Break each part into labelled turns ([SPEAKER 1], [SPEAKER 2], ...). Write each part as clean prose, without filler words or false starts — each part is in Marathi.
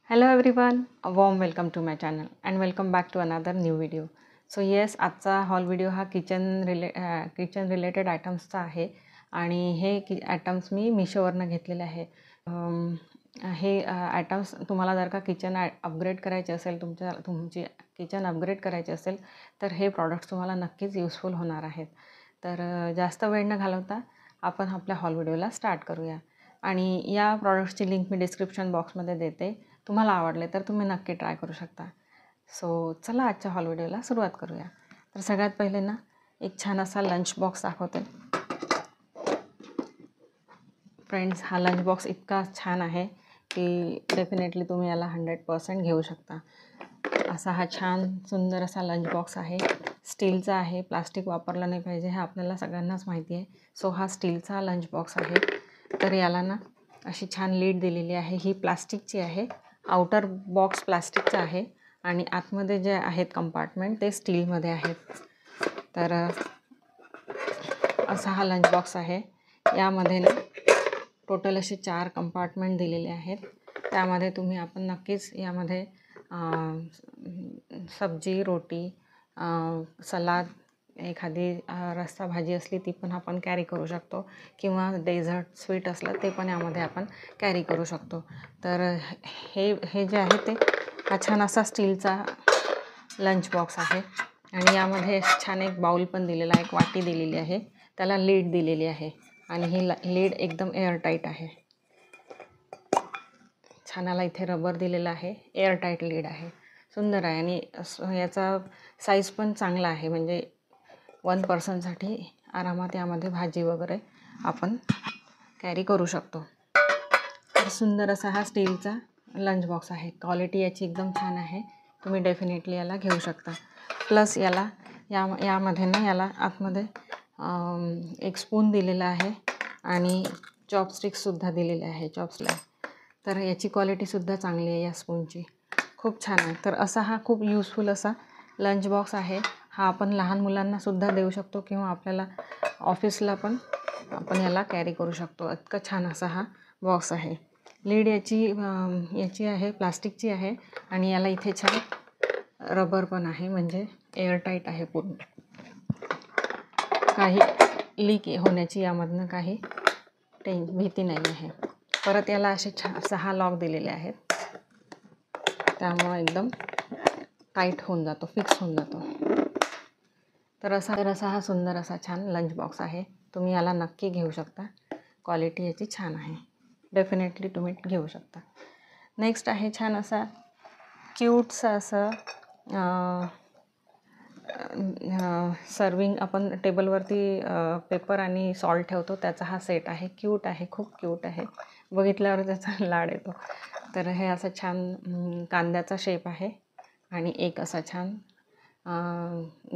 [SPEAKER 1] Hello everyone, a warm welcome to my channel and welcome back to another new video. So yes, आजचा हॉल व्हिडिओ हा किचन रिलेटेड आयटम्सचा आहे आणि हे आयटम्स मी मिशोवरनं घेतलेले आहे. हे आयटम्स तुम्हाला जर का किचन अपग्रेड करायचे असेल, तुमची किचन अपग्रेड करायचे असेल तर हे प्रॉडक्ट्स तुम्हाला नक्कीच यूजफुल होणार आहेत. तर जास्त वेळ न घालवता आपण आपल्या हॉल व्हिडिओला स्टार्ट करूया. आणि या प्रॉडक्ट्सची लिंक मी डिस्क्रिप्शन बॉक्समध्ये देते. तुम्हाला आवडले तर तुम्ही नक्की ट्राय करू शकता. सो चला आजच्या हॉल व्हिडिओला सुरुवात करूया. तर सगळ्यात पहिले ना एक छान असा लंच बॉक्स दाखवते. फ्रेंड्स, हा लंच बॉक्स इतका छान आहे की डेफिनेटली तुम्ही याला 100% घेऊ शकता. असा हा छान सुंदर असा लंच बॉक्स आहे. स्टीलचा आहे, प्लास्टिक वापरलं नाही पाहिजे हे आपल्याला सगळ्यांनाच माहिती आहे. सो हा स्टीलचा लंच बॉक्स आहे. तर याला ना अशी छान लीड दिलेली आहे. ही प्लास्टिकची आहे. आउटर बॉक्स प्लास्टिकचा आहे आणि आतमध्ये जे आहेत कंपार्टमेंट ते स्टीलमध्ये आहेत. तर असा हा लंच बॉक्स आहे. यामध्ये ना टोटल असे 4 कंपार्टमेंट दिलेले आहेत. त्यामध्ये आपण नक्कीच यामध्ये सब्जी, रोटी, सलाद, एखादी रस्सा भाजी असली ती पण आपण कॅरी करू शकतो किंवा डेझर्ट स्वीट असलं ते पण यामध्ये आपण कॅरी करू शकतो. तर हे जे आहे ते हा छान असा स्टीलचा लंच बॉक्स आहे आणि यामध्ये छान एक बाउल पण दिलेला आहे, एक वाटी दिलेली आहे, त्याला लीड दिलेली आहे आणि ही लीड एकदम एअरटाईट आहे. छानाला इथे रबर दिलेला आहे, एअरटाईट लीड आहे, सुंदर आहे आणि याचा साईज पण चांगला आहे. म्हणजे 1 पर्सनसाठी आरामात यामध्ये भाजी वगैरे आपण कॅरी करू शकतो. तर सुंदर असा हा स्टीलचा लंच बॉक्स आहे. क्वालिटी याची एकदम छान आहे. तुम्ही डेफिनेटली याला घेऊ शकता. प्लस यामध्ये ना याला आतमध्ये एक स्पून दिलेला आहे आणि चॉपस्टिक्ससुद्धा दिलेले आहे, चॉप्सला. तर याची क्वालिटीसुद्धा चांगली आहे या स्पूनची, खूप छान आहे. तर असा हा खूप यूजफुल असा लंच बॉक्स आहे. हा आपण लहान मुलांनासुद्धा देऊ शकतो किंवा आपल्याला ऑफिसला पण आपण याला कॅरी करू शकतो. इतका छान असा हा बॉक्स आहे. लीड याची आहे, प्लास्टिकची आहे आणि याला इथे छान रबर पण आहे, म्हणजे एअरटाईट आहे पूर्ण. काही लीक होण्याची यामधनं काही भीती नाही आहे. परत याला असे 6 लॉक दिलेले आहेत, त्यामुळं एकदम टाईट होऊन जातो, फिक्स होऊन जातो. तर असा हा सुंदर असा छान लंच बॉक्स आहे. तुम्ही याला नक्की घेऊ शकता. क्वालिटी याची छान आहे, डेफिनेटली तुम्ही घेऊ शकता. नेक्स्ट आहे छान असा क्यूटसा असं सर्विंग, आपण टेबलवरती पेपर आणि सॉल्ट ठेवतो त्याचा हा सेट आहे. क्यूट आहे, खूप क्यूट आहे, बघितल्यावर त्याचा लाड येतो. तर हे असं छान कांद्याचा शेप आहे आणि एक असा छान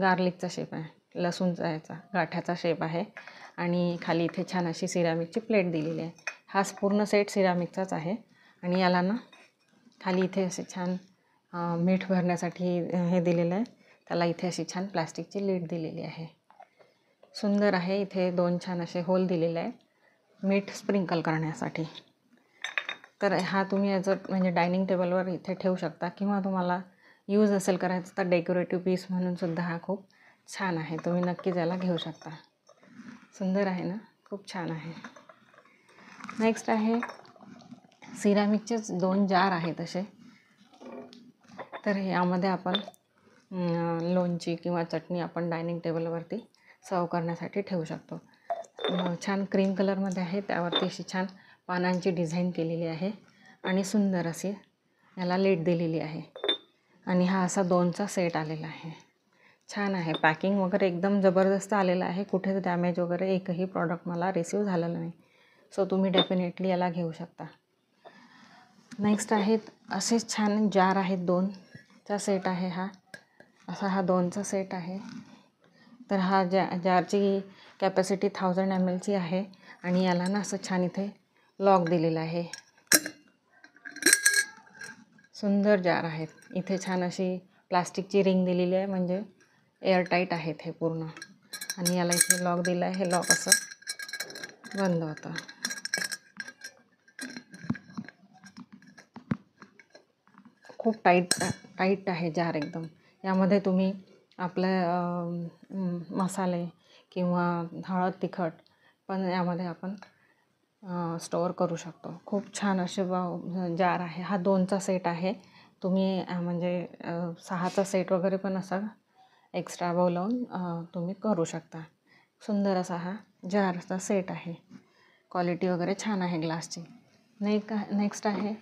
[SPEAKER 1] गार्लिकचा शेप आहे, लसूणचा याचा गाठ्याचा शेप आहे आणि खाली इथे छान अशी सिरामिकची प्लेट दिलेली आहे. हा पूर्ण सेट सिरामिकचाच आहे आणि याला ना खाली इथे असे छान मीठ भरण्यासाठी हे दिलेलं आहे. त्याला इथे अशी छान प्लास्टिकची लीड दिलेली आहे, सुंदर आहे. इथे 2 छान असे होल दिलेले आहे मीठ स्प्रिंकल करण्यासाठी. तर हा तुम्ही म्हणजे डायनिंग टेबलवर इथे ठेवू शकता किंवा तुम्हाला यूज असेल करायचं तर डेकोरेटिव्ह पीस म्हणून सुद्धा हा खूप छान आहे. तुम्ही नक्कीच याला घेऊ शकता. सुंदर आहे ना, खूप छान आहे. नेक्स्ट आहे सिरामिकचेच 2 जार आहेत असे. तर यामध्ये आपण लोणची किंवा चटणी आपण डायनिंग टेबलवरती सर्व करण्यासाठी ठेवू शकतो. छान क्रीम कलरमध्ये आहे, त्यावरती अशी छान पानांची डिझाईन केलेली आहे आणि सुंदर अशी याला लीड दिलेली आहे आणि हा असा 2चा सेट आलेला आहे. छान आहे, पॅकिंग वगैरे एकदम जबरदस्त आलेलं आहे. कुठेच डॅमेज वगैरे एकही प्रॉडक्ट मला रिसीव झालेलं नाही. सो तुम्ही डेफिनेटली याला घेऊ शकता. नेक्स्ट आहेत असेच छान जार आहेत, 2चा सेट आहे. हा 2चा सेट आहे. तर हा जारची कॅपॅसिटी 1000 ml आहे आणि याला ना असं छान इथे लॉक दिलेलं आहे. सुंदर जार आहेत. इथे छान अशी प्लास्टिकची रिंग दिलेली आहे, म्हणजे एअरटाईट आहेत हे पूर्ण. आणि याला इथे लॉक दिलं आहे. हे लॉक असं बंद होतं. खूप टाईट आहे जार एकदम. यामध्ये तुम्ही आपले मसाले किंवा हळद तिखट पण यामध्ये आपण स्टोअर करू शकतो. खूप छान असे जार आहे. हा 2चा सेट आहे. तुम्ही म्हणजे 6चा सेट वगैरे पण असा एक्स्ट्रा बोलावून तुम्ही करू शकता. सुंदर असा हा जारचा सेट आहे. क्वालिटी वगैरे छान आहे ग्लासची. नेक्स्ट आहे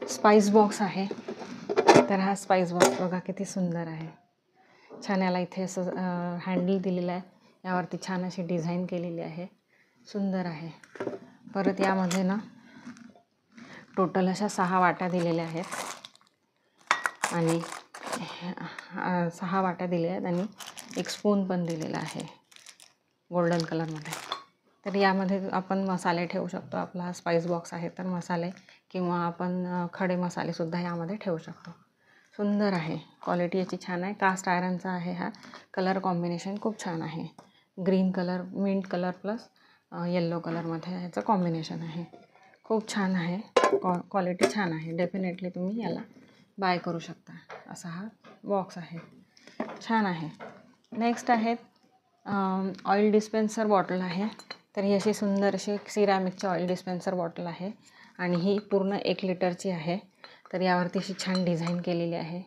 [SPEAKER 1] स्पाइस बॉक्स आहे. तर हा स्पाइस बॉक्स बघा किती सुंदर आहे. छान याला इथे असं हँडल दिलेलं आहे. यावरती छान अशी डिझाईन केलेली आहे. सुंदर आहे. परत यामध्ये ना टोटल अशा 6 वाट्या दिलेल्या आहेत आणि 6 वाट्या दिल्या आहेत आणि एक स्पून पण दिलेला आहे गोल्डन कलरमध्ये. तर यामध्ये आपण मसाले ठेवू शकतो. आपला हा स्पाइस बॉक्स आहे तर मसाले किंवा आपण खडे मसालेसुद्धा यामध्ये ठेवू शकतो. सुंदर आहे. क्वालिटी याची छान आहे. कास्ट आयरनचा आहे हा. कलर कॉम्बिनेशन खूप छान आहे. Green colour, mint colour plus yellow कलरमध्ये ह्याचं कॉम्बिनेशन आहे. खूप छान आहे. क्वालिटी छान आहे. डेफिनेटली तुम्ही याला बाय करू शकता. असा हा बॉक्स आहे. छान आहे. नेक्स्ट आहेत ऑइल डिस्पेन्सर बॉटल आहे. तर ही अशी सुंदर अशी सिरॅमिकची ऑइल डिस्पेन्सर बॉटल आहे आणि ही पूर्ण 1 लिटरची आहे. तर यावरती अशी छान डिझाईन केलेली आहे.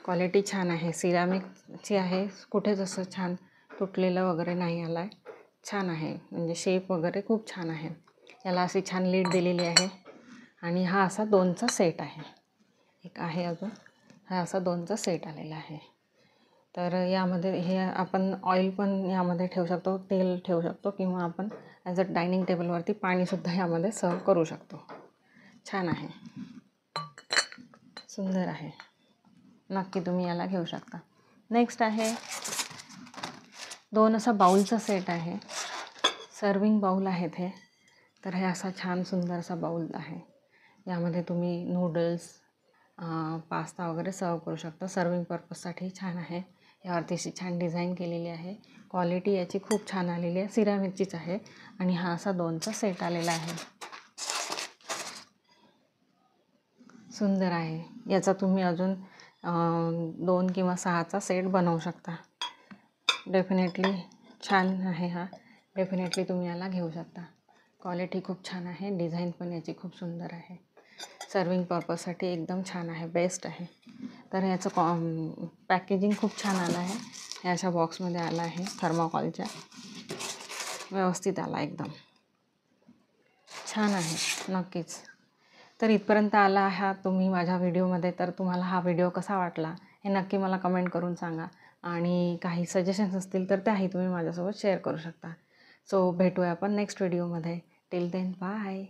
[SPEAKER 1] क्वालिटी छान आहे. सिरॅमिकची आहे. कुठेच असं छान तुटलेलं वगैरे नाही आला आहे. छान आहे. म्हणजे शेप वगैरे खूप छान आहे. याला अशी छान लीड दिलेली आहे आणि हा असा 2चा सेट आहे. एक आहे अजून. हा असा 2चा सेट आलेला आहे. तर यामध्ये हे आपण ऑइल पण यामध्ये ठेवू शकतो, तेल ठेवू शकतो किंवा आपण ॲज अ डायनिंग टेबलवरती पाणीसुद्धा यामध्ये सर्व करू शकतो. छान आहे. सुंदर आहे. नक्की तुम्ही याला घेऊ शकता. नेक्स्ट आहे 2 असा बाउलचा सेट आहे. सर्विंग बाउल आहेत हे. तर हे असा छान सुंदर असा बाउल आहे. यामध्ये तुम्ही नूडल्स, पास्ता वगैरे सर्व करू शकता. सर्विंग पर्पजसाठी छान आहे. यावरती अशी छान डिझाईन केलेली आहे. क्वालिटी याची खूप छान आलेली आहे. सिरॅमिकचीच आहे आणि हा असा 2चा सेट आलेला आहे. सुंदर आहे. याचा तुम्ही अजून 2 किंवा 6चा सेट बनवू शकता. डेफिनेटली छान आहे हा. डेफिनेटली तुम्ही याला घेऊ शकता. क्वालिटी खूप छान आहे. डिझाईन पण याची खूप सुंदर आहे. सर्विंग पर्पजसाठी एकदम छान आहे. बेस्ट आहे. तर याचं पॅकेजिंग खूप छान आलं आहे. हे अशा बॉक्समध्ये आलं आहे थर्माकॉलच्या. व्यवस्थित आला एकदम. छान आहे. नक्कीच. तर इथपर्यंत आला आहात तुम्ही माझ्या व्हिडिओमध्ये. तर तुम्हाला हा व्हिडिओ कसा वाटला हे नक्की मला कमेंट करून सांगा आणि काही सजेशन्स असतील तर त्याही तुम्ही माझ्यासोबत शेअर करू शकता. सो भेटूया आपण नेक्स्ट व्हिडिओमध्ये. Till then bye.